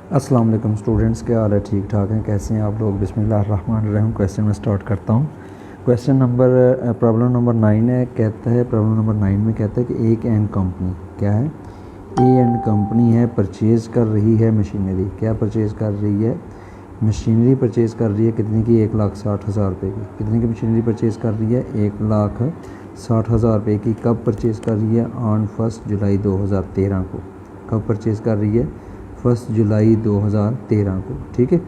अस्सलाम वालेकुम स्टूडेंट्स, क्या हाल है? ठीक ठाक हैं? कैसे हैं आप लोग? बिस्मिल्लाहिर्रहमानिर्रहीम। क्वेश्चन में स्टार्ट करता हूँ। क्वेश्चन नंबर प्रॉब्लम नंबर 9 है। कहता है प्रॉब्लम नंबर 9 में कहता है कि एक एंड कंपनी क्या है, ए एंड कंपनी है, परचेज़ कर रही है मशीनरी। क्या परचेज़ कर रही है? मशीनरी परचेज़ कर रही है कितने की? 1,60,000 रुपये की। कितने की मशीनरी परचेज़ कर रही है? 1,60,000 रुपये की। कब परचेज़ कर रही है? ऑन 1 जुलाई 2013 को। कब परचेज़ कर रही है? 1 जुलाई 2013 को। ठीक है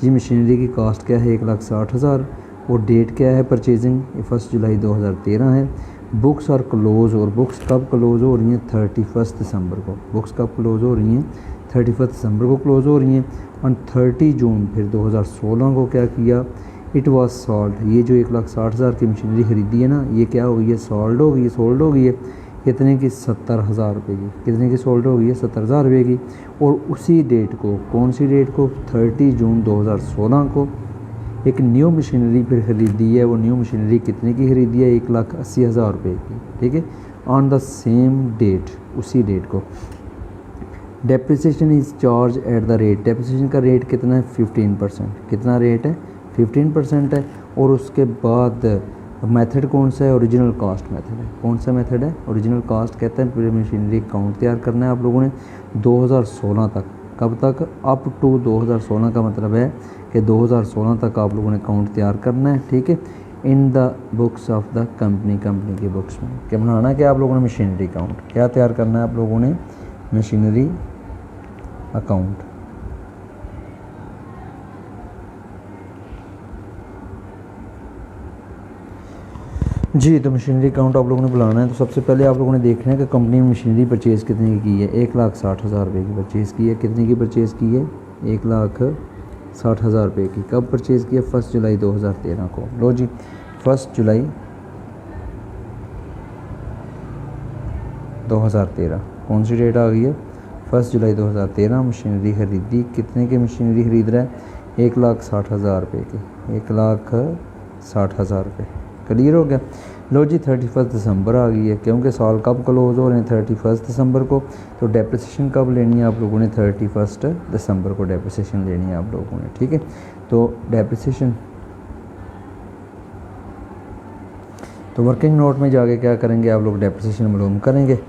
जी। मशीनरी की कॉस्ट क्या है? 1,60,000। और डेट क्या है परचेजिंग? 1 जुलाई 2013 है। बुक्स और क्लोज़, और बुक्स कब क्लोज़ हो रही हैं? 31 दिसंबर को। बुक्स कब क्लोज़ हो रही हैं? 31 दिसंबर को क्लोज़ हो रही हैं। और 30 जून फिर 2016 को क्या किया? It was sold. ये जो 1,60,000 की मशीनरी ख़रीदी है ना, ये क्या हो गई है? सॉल्ड हो गई है, सोल्ड हो गई है। कितने की? 70,000 रुपये की। कितने की सोल्ड हो गई है? 70,000 रुपये की। और उसी डेट को, कौन सी डेट को? 30 जून 2016 को एक न्यू मशीनरी फिर ख़रीदी है। वो न्यू मशीनरी कितने की ख़रीदी है? 1,80,000 रुपये की। ठीक है, ऑन द सेम डेट, उसी डेट को। Depreciation is charge at the rate. Depreciation का रेट कितना है? 15%। कितना रेट है? 15% है। और उसके बाद मेथड कौन सा है? ओरिजिनल कॉस्ट मेथड है। कौन सा मेथड है? Original cost. कहते हैं पूरी मशीनरी अकाउंट तैयार करना है आप लोगों ने 2016 तक। कब तक? अप टू 2016 का मतलब है कि 2016 तक आप लोगों ने अकाउंट तैयार करना है। ठीक है, in the books of the company, company की बुक्स में क्या बनाना है? कि आप लोगों ने मशीनरी अकाउंट क्या तैयार करना है? आप लोगों ने मशीनरी अकाउंट। जी, तो मशीनरी अकाउंट आप लोगों ने बुलाना है। तो सबसे पहले आप लोगों ने देखना है कि कंपनी में मशीनरी परचेज़ कितने की है। 1,60,000 रुपये की परचेज़ की है। कितने की परचेज़ की है? 1,60,000 रुपये की। कब परचेज़ किया? 1 जुलाई 2013 को। लो जी, 1 जुलाई 2013 कौन सी डेट आ गई है? 1 जुलाई 2013 मशीनरी ख़रीदी। कितने की मशीनरी ख़रीद रहा है? 1,60,000 रुपये की। 1,60,000 रुपये। क्लियर हो गया? लो जी, 31 दिसंबर आ गई है, क्योंकि साल कब क्लोज़ हो रहे हैं? 31 दिसंबर को। तो डेप्रिसिएशन कब लेनी है आप लोगों ने? 31 दिसंबर को डेप्रिसिएशन लेनी है आप लोगों ने। ठीक है, तो डेप्रिसिएशन, तो वर्किंग नोट में जाके क्या करेंगे आप लोग? डेप्रिसिएशन मालूम करेंगे।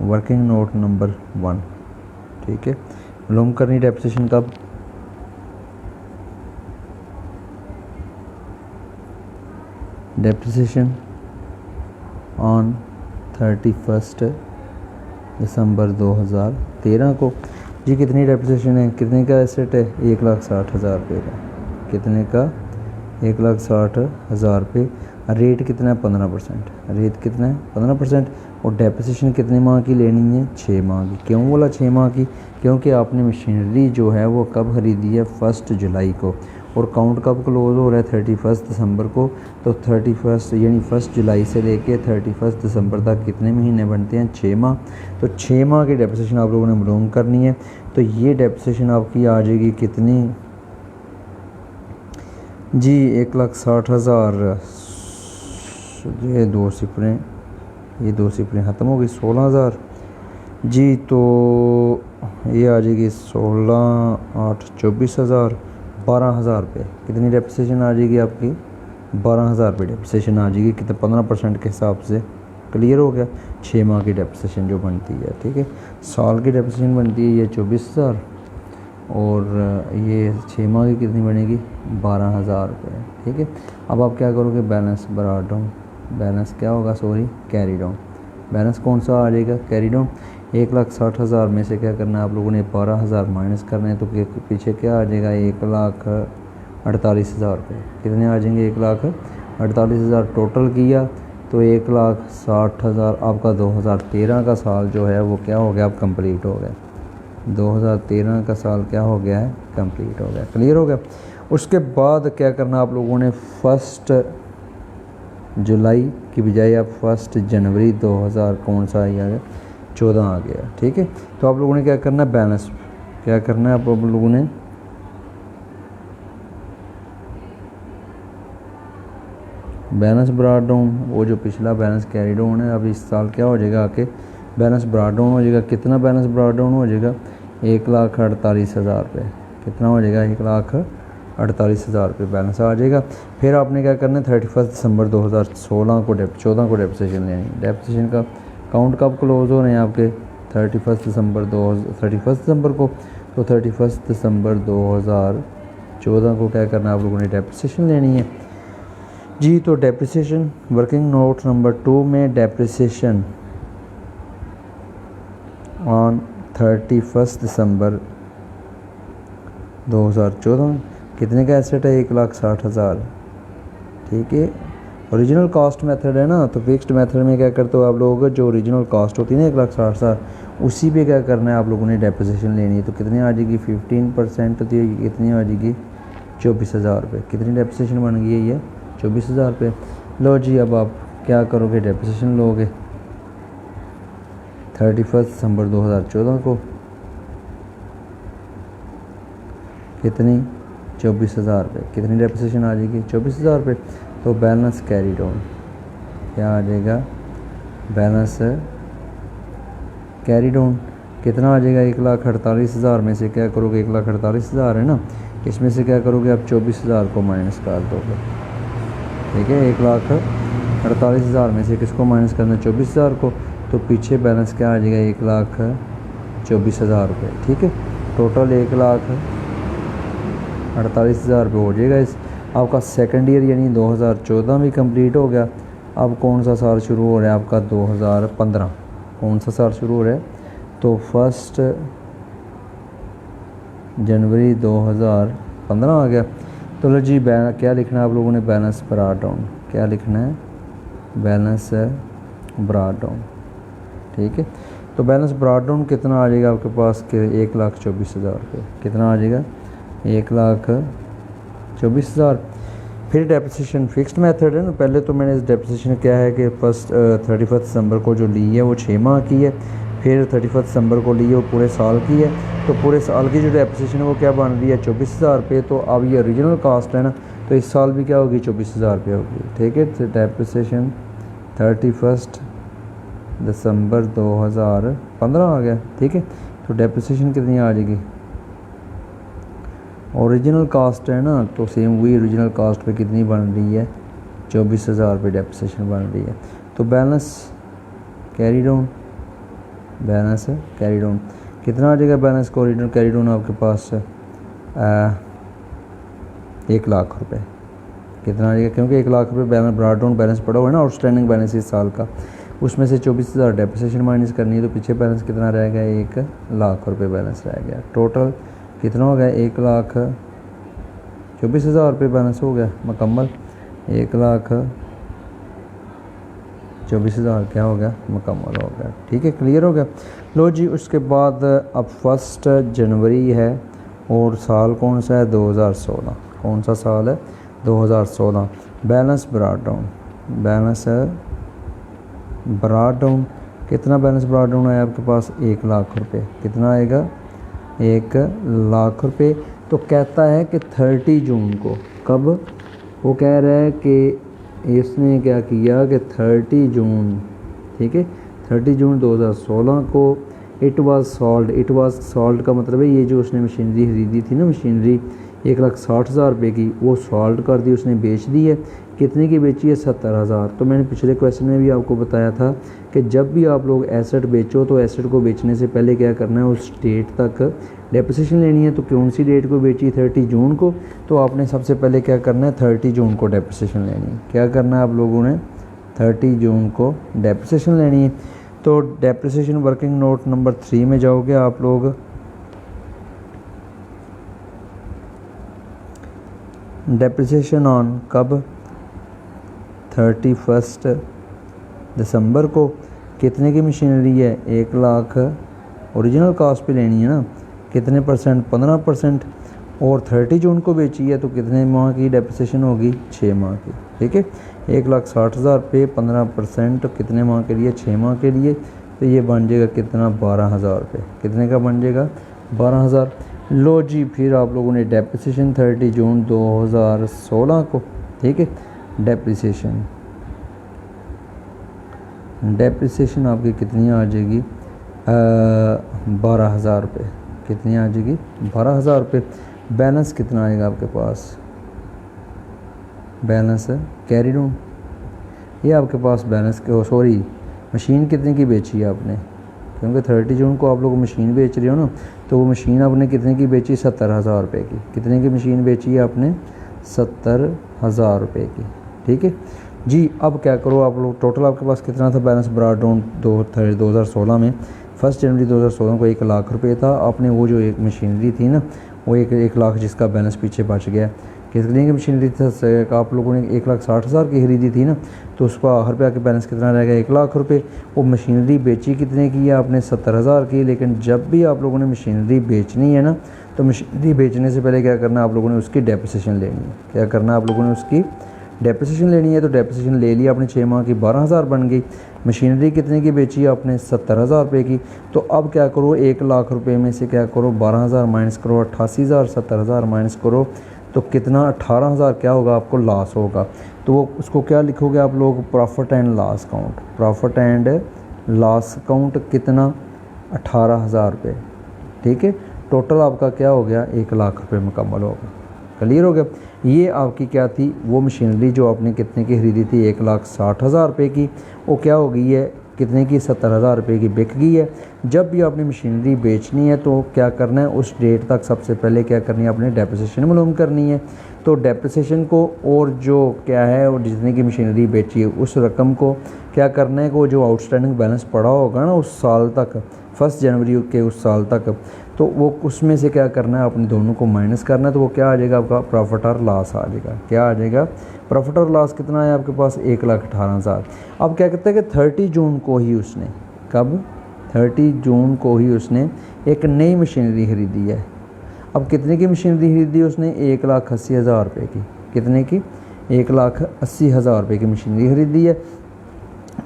Working note number 1। ठीक है, मालूम करनी डेप्रिसिएशन कब? डेप्रिसिएशन ऑन 31 दिसंबर 2013 को। जी, कितनी डेप्रिसिएशन है? कितने का एसेट है? 1,60,000 रुपये का। कितने का? 1,60,000 रुपये। रेट कितना है? 15%। रेट कितना है? 15%। और डेप्रिसिएशन कितने माह की लेनी है? 6 माह की। क्यों बोला 6 माह की? क्योंकि आपने मशीनरी जो है वो कब ख़रीदी है? 1 जुलाई को। और अकाउंट कब क्लोज़ हो रहा है? 31 दिसंबर को। तो 31 यानी 1 जुलाई से लेके 31 दिसंबर तक कितने महीने बनते हैं? 6 माह। तो 6 माह की डेप्रिसिएशन आप लोगों ने मालूम करनी है। तो ये डेप्रिसिएशन आपकी आ जाएगी कितनी? जी, 1,60,000। ये दो सिफरें ख़त्म हो गई। 16,000। जी, तो ये आ जाएगी 16, 8, 24,000, 12,000 रुपये। कितनी डेप्रिसिएशन आ जाएगी आपकी? 12,000 रुपये डेप्रिसिएशन आ जाएगी। कितने? 15% के हिसाब से। क्लियर हो गया? 6 माह की डेप्रिसिएशन जो बनती है। ठीक है, साल की डेप्रिसिएशन बनती है ये 24,000, और ये 6 माह की कितनी बनेगी? 12,000 रुपये। ठीक है, अब आप क्या करोगे? Balance brought down. बैलेंस क्या होगा? Sorry, carry down. बैलेंस कौन सा आ जाएगा? Carry down. 1,60,000 में से क्या करना है आप लोगों ने? 12,000 माइनस करना है। तो पीछे क्या आ जाएगा? 1,48,000 रुपये। कितने आ जाएंगे? 1,48,000 टोटल किया तो 1,60,000 आपका 2013 का साल जो है वो क्या हो गया? अब कंप्लीट हो गया। 2013 का साल क्या हो गया है? कंप्लीट हो गया। क्लियर हो गया? उसके बाद क्या करना आप लोगों ने? 1 जुलाई की बजाय अब 1 जनवरी 2000 कौन सा आ गया? 14 आ गया। ठीक है, तो आप लोगों ने क्या करना है? बैलेंस क्या करना है आप लोगों ने? Balance brought down. वो जो पिछला बैलेंस कैरी डाउन है, अब इस साल क्या हो जाएगा? आके बैलेंस ब्रॉट डाउन हो जाएगा। कितना बैलेंस ब्रॉट डाउन हो जाएगा? 1,48,000 रुपये। कितना हो जाएगा? 1,48,000 रुपये बैलेंस आ जाएगा। फिर आपने क्या करना है, 31 दिसंबर 2016 को 14 को डेप्रिसिएशन लेनी है। डेप्रिसिएशन का काउंट कब क्लोज हो रहे हैं आपके? 31 दिसंबर को। तो 31 दिसंबर 2014 को क्या करना है आप लोगों ने? डेप्रिसिएशन लेनी है जी। तो डेप्रिसिएशन वर्किंग नोट नंबर 2 में डेप्रिसिएशन ऑन 31 दिसंबर 2014 कितने का एसेट है? 1,60,000। ठीक है, ओरिजिनल कॉस्ट मेथड है ना, तो फिक्स्ड मेथड में क्या करते हो आप लोग, जो ओरिजिनल कॉस्ट होती है ना 1,60,000, उसी पे क्या करना है आप लोगों ने? डेप्रिसिएशन लेनी है। तो कितनी आ जाएगी? 15% होती है, कितनी आ जाएगी? 24,000 रुपये। कितनी डेप्रिसिएशन बन गई है ये? 24,000 रुपये। लो जी, अब आप क्या करोगे? डेप्रिसिएशन लोगे 31 दिसंबर 2014 को, कितनी? 24,000 रुपये। कितनी डेप्रिसिएशन आ जाएगी? 24,000 रुपये। तो बैलेंस कैरी डाउन क्या आ जाएगा? बैलेंस कैरी डाउन कितना आ जाएगा? 1,48,000 में से क्या करोगे? 1,48,000 है ना, इसमें से क्या करोगे आप? 24,000 को माइनस कर दोगे। ठीक है, 1,48,000 में से किसको माइनस करना है? 24,000 को। तो पीछे बैलेंस क्या आ जाएगा? 1,24,000 रुपये। ठीक है, टोटल 1,48,000 रुपये हो जाएगा। इस आपका सेकंड ईयर यानी 2014 भी कंप्लीट हो गया। अब कौन सा साल शुरू हो रहा है आपका? 2015। कौन सा साल शुरू हो रहा है? तो 1 जनवरी 2015 आ गया। तो लो जी, क्या लिखना है आप लोगों ने? Balance brought down. क्या लिखना है? Balance brought down. ठीक है, तो बैलेंस ब्रॉट डाउन कितना आ जाएगा आपके पास के? 1,24,000 रुपये। कितना आ जाएगा? 1,24,000। फिर डेप्रिसिएशन फिक्स्ड मेथड है ना, पहले तो मैंने इस डेप्रिसिएशन क्या है कि 31 दिसंबर को जो ली है वो 6 माह की है, फिर 31 दिसंबर को ली है वो पूरे साल की है। तो पूरे साल की जो डेप्रिसिएशन है वो क्या बन रही है? 24,000 रुपये। तो अब ये ओरिजिनल कास्ट है ना, तो इस साल भी क्या होगी? 24,000 रुपये होगी। ठीक है, तो डेप्रिसिएशन 31 दिसंबर 2015 आ गया। ठीक है, तो डेप्रिसिएशन कितनी आ जाएगी? ओरिजिनल कास्ट है ना, तो सेम वही ओरिजिनल कास्ट पे कितनी बन रही है? 24,000 रुपये डेप्रिसिएशन बन रही है। तो balance carry down, balance carry down कितना आ जाएगा? बैलेंस को ओरिजिनल कैरी डाउन आपके पास 1,00,000 रुपये। कितना आ जाएगा? क्योंकि 1,00,000 रुपये बैलेंस ब्रॉट डाउन बैलेंस पड़ा हुआ है ना, आउटस्टैंडिंग बैलेंस इस साल का, उसमें से 24,000 डेप्रिसिएशन माइनस करनी है। तो पीछे बैलेंस कितना रहेगा? 1,00,000 रुपये बैलेंस रह गया। टोटल कितना हो गया? 1,24,000 रुपये बैलेंस हो गया मुकम्मल। 1,24,000 क्या हो गया? मुकम्मल हो गया। ठीक है, क्लियर हो गया। लो जी, उसके बाद अब 1 जनवरी है और साल कौन सा है? 2016। कौन सा साल है? 2016। Balance brought down, balance brought down कितना बैलेंस ब्रॉट डाउन है आपके पास? 1,00,000 रुपये। कितना आएगा? 1,00,000 रुपये। तो कहता है कि 30 जून को, कब? वो कह रहा है कि इसने क्या किया कि 30 जून, ठीक है, 30 जून 2016 को इट वाज सॉल्ड का मतलब है ये जो उसने मशीनरी ख़रीदी थी ना, मशीनरी 1,60,000 रुपये की, वो सॉल्ड कर दी, उसने बेच दी है। कितने की बेची है? 70,000। तो मैंने पिछले क्वेश्चन में भी आपको बताया था कि जब भी आप लोग एसेट बेचो तो एसेट को बेचने से पहले क्या करना है? उस डेट तक डेप्रिसिएशन लेनी है। तो कौन सी डेट को बेची? 30 जून को। तो आपने सबसे पहले क्या करना है? 30 जून को डेप्रिसिएशन लेनी है। क्या करना है आप लोगों ने? 30 जून को डेप्रिसिएशन लेनी है। तो डेप्रिसिएशन वर्किंग नोट नंबर 3 में जाओगे आप लोग। डेप्रिसिएशन ऑन कब? 31 दिसंबर को। कितने की मशीनरी है? 1,00,000 ओरिजिनल कॉस्ट पे लेनी है ना, कितने परसेंट? 15%। और 30 जून को बेची है तो कितने माह की डेप्रिसिएशन होगी? 6 माह की। ठीक है, 1,60,000 पे 15% कितने माह के लिए? 6 माह के लिए। तो ये बन जाएगा कितना? 12,000 रुपये। कितने का बन जाएगा? 12,000। लो जी, फिर आप लोगों ने डेप्रिसिएशन 30 जून 2016 को, ठीक है, डेप्रिसिएशन आपकी कितनी आ जाएगी? 12,000 रुपये। कितनी आ जाएगी 12,000 रुपये। बैलेंस कितना आएगा आपके पास, बैलेंस कैरी डाउन, ये आपके पास बैलेंस सॉरी मशीन कितने की बेची है आपने, क्योंकि 30 जून को आप लोग मशीन बेच रहे हो ना, तो वो मशीन आपने कितने की बेची, 70,000 रुपये की। कितने की मशीन बेची है आपने, 70,000 रुपये की। ठीक है जी। अब क्या करो आप लोग, टोटल आपके पास कितना था बैलेंस ब्रॉड डाउन 2016 में, 1 जनवरी 2016 को 1 लाख रुपये था। आपने वो जो एक मशीनरी थी ना, वो 1 लाख जिसका बैलेंस पीछे बच गया, कितने की मशीनरी था आप लोगों ने 1,60,000 की खरीदी थी ना, तो उसका हर रुपये के बैलेंस कितना रह गया, 1 लाख रुपये। वो मशीनरी बेची कितने की है आपने, 70,000 की। लेकिन जब भी आप लोगों ने मशीनरी बेचनी है ना, तो मशीनरी बेचने से पहले क्या करना है आप लोगों ने, उसकी डेप्रिसिएशन लेनी है। क्या करना है आप लोगों ने, उसकी डेप्रिसिएशन लेनी है। तो डेप्रिसिएशन ले ली आपने, 6 माह की 12,000 बन गई। मशीनरी कितने की बेची आपने, 70,000 रुपये की। तो अब क्या करो, 1 लाख रुपये में से क्या करो, 12,000 माइनस करो, 88,000, 70,000 माइनस करो, तो कितना 18,000 क्या होगा आपको लॉस होगा। तो वो उसको क्या लिखोगे आप लोग, profit and loss account. Profit and loss account कितना, 18,000 रुपये। ठीक है, टोटल आपका क्या हो गया, 1 लाख रुपये मुकम्मल होगा। क्लियर हो गया। ये आपकी क्या थी, वो मशीनरी जो आपने कितने की खरीदी थी, 1,60,000 रुपये की, वो क्या हो गई है, कितने की, 70,000 रुपये की बिक गई है। जब भी आपने मशीनरी बेचनी है तो क्या करना है, उस डेट तक सबसे पहले क्या करनी है, आपने डेप्रिसिएशन मालूम करनी है। तो डेप्रिसिएशन को और जो क्या है, और जितने की मशीनरी बेची है उस रकम को क्या करना है, को जो आउटस्टैंडिंग बैलेंस पड़ा होगा ना उस साल तक, 1 जनवरी के उस साल तक, तो वो उसमें से क्या करना है, अपने दोनों को माइनस करना है। तो वो क्या आ जाएगा आपका, प्रॉफिट और लॉस आ जाएगा। क्या आ जाएगा, प्रॉफिट और लॉस कितना है आपके पास, 1,18,000। अब क्या कहते हैं कि 30 जून को ही उसने, कब, 30 जून को ही उसने एक नई मशीनरी खरीदी है। अब कितने की मशीनरी खरीदी उसने, 1,80,000 रुपये की। कितने की, 1,80,000 रुपये की मशीनरी खरीदी है।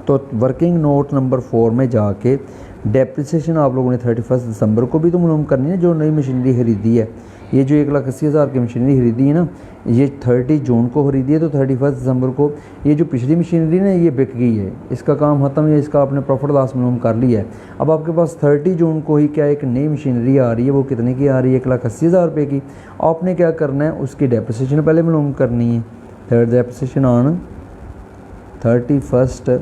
तो वर्किंग नोट नंबर 4 में जाके डेप्रिसिएशन आप लोगों ने 31 दिसंबर को भी तो मालूम करनी है, जो नई मशीनरी खरीदी है। ये जो 1,80,000 की मशीनरी खरीदी है ना, ये 30 जून को खरीदी है, तो 31 दिसंबर को ये जो पिछली मशीनरी ना ये बिक गई है, इसका काम ख़त्म है, इसका आपने प्रॉफिट लॉस मालूम कर लिया है। अब आपके पास 30 जून को ही क्या एक नई मशीनरी आ रही है, वो कितने की आ रही है, 1,80,000 रुपये की। आपने क्या करना है, उसकी डेप्रिसिएशन पहले मालूम करनी है। थर्ड डेप्रिसिएशन ऑन 31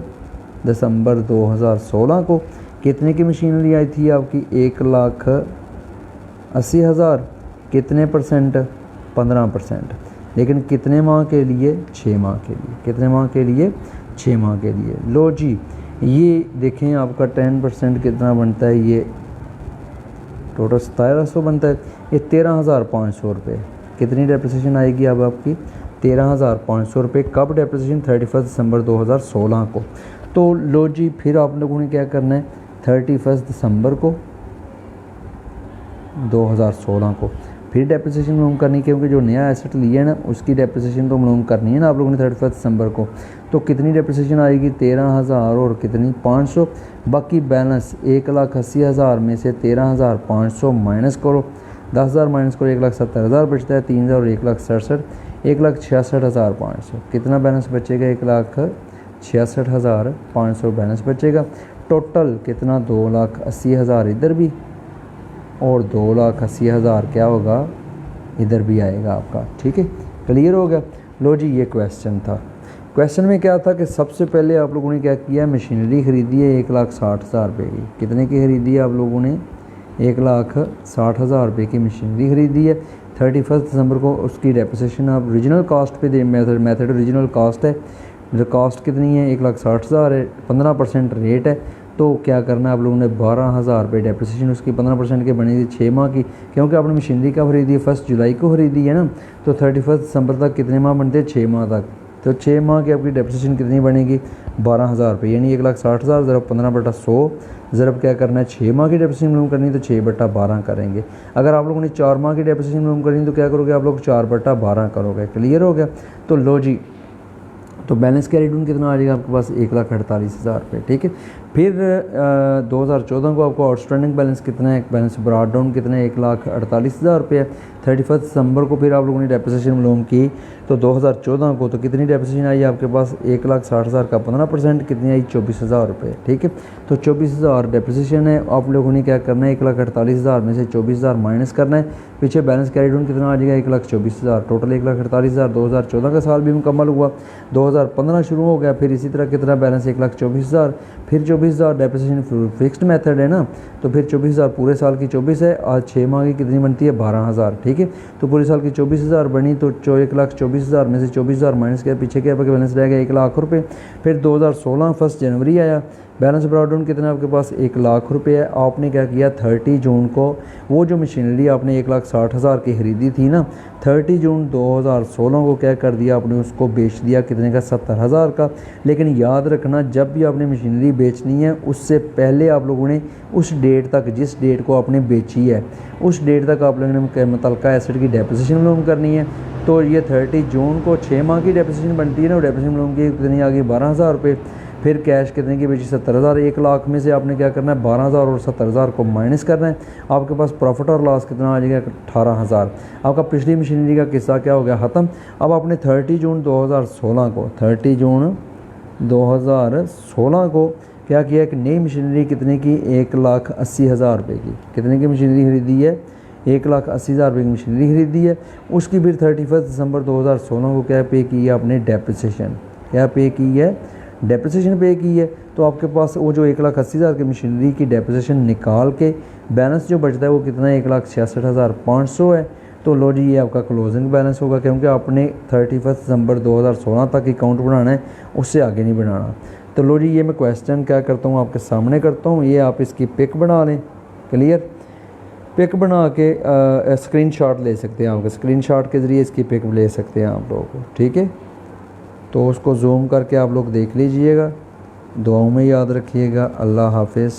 दिसंबर 2016 को कितने की मशीनरी आई थी आपकी, 1,80,000। कितने परसेंट, 15%। लेकिन कितने माह के लिए, 6 माह के लिए। कितने माह के लिए, 6 माह के लिए। लो जी, ये देखें आपका 10% कितना बनता है, ये टोटल 1700 बनता है। ये 13,500 रुपये। कितनी डेप्रिसिएशन आएगी अब आपकी, 13,500 रुपये। कब डेप्रिसिएशन, 31 दिसंबर 2016 को। तो लो जी, फिर आप लोगों ने क्या करना है, 31 दिसंबर को 2016 को फिर डेप्रिसिएशन मालूम करनी, क्योंकि जो नया एसेट लिया है ना उसकी डेप्रिसिएशन तो मालूम करनी है ना आप लोगों ने 31 दिसंबर को। तो कितनी डेप्रिसिएशन आएगी, 13,000 और कितनी, 500। बाकी बैलेंस 1,80,000 में से 13,500 माइनस करो, 10,000 माइनस करो, 1,70,000 बचता है। 3,000 और 1,67,000, 1,66,500। कितना बैलेंस बचेगा, 1,66,500 बैलेंस बचेगा। टोटल कितना, 2,80,000 इधर भी और 2,80,000 क्या होगा, इधर भी आएगा आपका। ठीक है, क्लियर हो गया। लो जी, ये क्वेश्चन था। क्वेश्चन में क्या था कि सबसे पहले आप लोगों ने क्या किया, मशीनरी खरीदी है 1,60,000 रुपये की। कितने की खरीदी है आप लोगों ने, 1,60,000 रुपये की मशीनरी खरीदी है। 31 दिसंबर को उसकी डेप्रिसिएशन आप ओरिजिनल कॉस्ट पे दे, मेथड ओरिजिनल कॉस्ट है। मतलब कॉस्ट कितनी है, 1,60,000 है, 15% रेट है। तो क्या करना है आप लोगों ने, 12,000 रुपये डेप्रिसिएशन उसकी 15% के बनी थी 6 माह की, क्योंकि आपने मशीनरी कब खरीदी है, 1 जुलाई को खरीदी है ना। तो 31 दिसंबर तक कितने माह बनते हैं, 6 माह तक। तो 6 माह की आपकी डेप्रिसिएशन कितनी बनेगी, 12,000 रुपये। यानी 1,60,000 ज़रा 15/100 ज़रब क्या करना है, 6 माह की डेप्रिसिएशन मालूम करनी, तो 6/12 करेंगे। अगर आप लोगों ने 4 माह की डेप्रिसिएशन मालूम करनी तो क्या करोगे आप लोग, 4/12 करोगे। क्लियर हो गया। तो लो जी, तो बैलेंस कैरी डाउन कितना आ जाएगा आपके पास, 1,48,000 रुपये। ठीक है, फिर 2014 को आपको आउटस्टैंडिंग बैलेंस कितना है, बैलेंस ब्रॉड डाउन कितना है, 1,48,000 रुपये है। 31 दिसंबर को फिर आप लोगों ने डेप्रिसिएशन मालूम की, तो 2014 को तो कितनी डेप्रिसिएशन आई आपके पास, 1,60,000 का 15% कितनी आई, 24,000 रुपये। ठीक है, तो 24,000 डेप्रिसिएशन है। आप लोगों ने क्या करना है, 1,48,000 में से 24,000 माइनस करना है। पीछे बैलेंस कैरी डाउन कितना आ जाएगा, 1,24,000। टोटल 1,48,000। 2014 का साल भी मुकम्मल हुआ, 2015 शुरू हो गया। फिर इसी तरह कितना बैलेंस, 1,24,000। फिर 24,000 डेप्रिसिएशन फिक्स्ड मेथड है ना, तो फिर 24,000 पूरे साल की 24 है, आज 6 माह की कितनी बनती है, 12,000। ठीक है, तो पूरे साल की 24,000 बनी, तो 1,24,000 में से 24,000 माइनस किया, पीछे क्या बैलेंस रह गया, 1,00,000 रुपये। फिर 2016 1 जनवरी आया, बैलेंस ब्रॉड डाउन कितना आपके पास, 1,00,000 रुपये है। आपने क्या किया, 30 जून को वो जो मशीनरी आपने 1,60,000 की ख़रीदी थी ना, 30 जून 2016 को क्या कर दिया आपने, उसको बेच दिया कितने का, 70,000 का। लेकिन याद रखना, जब भी आपने मशीनरी बेचनी है उससे पहले आप लोगों ने उस डेट तक, जिस डेट को आपने बेची है उस डेट तक आप लोगों ने मुतल्लिका एसेट की डेप्रिसिएशन मालूम करनी है। तो ये 30 जून को 6 माह की डेप्रिसिएशन बनती है ना, डेप्रिसिएशन मालूम की कितनी आ गई, 12,000 रुपये। फिर कैश कितने की बेची, 70,000। 1,00,000 में से आपने क्या करना है, 12,000 और 70,000 को माइनस करना है। आपके पास प्रॉफिट और लॉस कितना आ जाएगा, 18,000। आपका पिछली मशीनरी का किस्सा क्या हो गया, ख़त्म। अब आपने 30 जून 2016 को 30 जून 2016 को क्या किया, एक नई मशीनरी कितने की, 1,80,000 रुपये की। कितने की मशीनरी खरीदी है, 1,80,000 रुपये की मशीनरी खरीदी है। उसकी फिर 31 दिसंबर 2016 को क्या पे की है आपने, डेप्रिसिएशन। क्या पे की है, डेप्रिसिएशन पे की है। तो आपके पास वो जो 1,80,000 की मशीनरी की डेप्रिसिएशन निकाल के बैलेंस जो बचता है वो कितना है, 1,66,500 है। तो लो जी, ये आपका क्लोजिंग बैलेंस होगा, क्योंकि आपने 31 दिसंबर 2016 तक अकाउंट बनाना है, उससे आगे नहीं बनाना। तो लो जी, ये मैं क्वेश्चन क्या करता हूँ आपके सामने करता हूँ, ये आप इसकी पिक बना लें। क्लियर, पिक बना के स्क्रीनशॉट ले सकते हैं, आप स्क्रीनशॉट के ज़रिए इसकी पिक ले सकते हैं आप लोगों को। ठीक है, तो उसको जूम करके आप लोग देख लीजिएगा। दुआओं में याद रखिएगा। अल्लाह हाफिज़।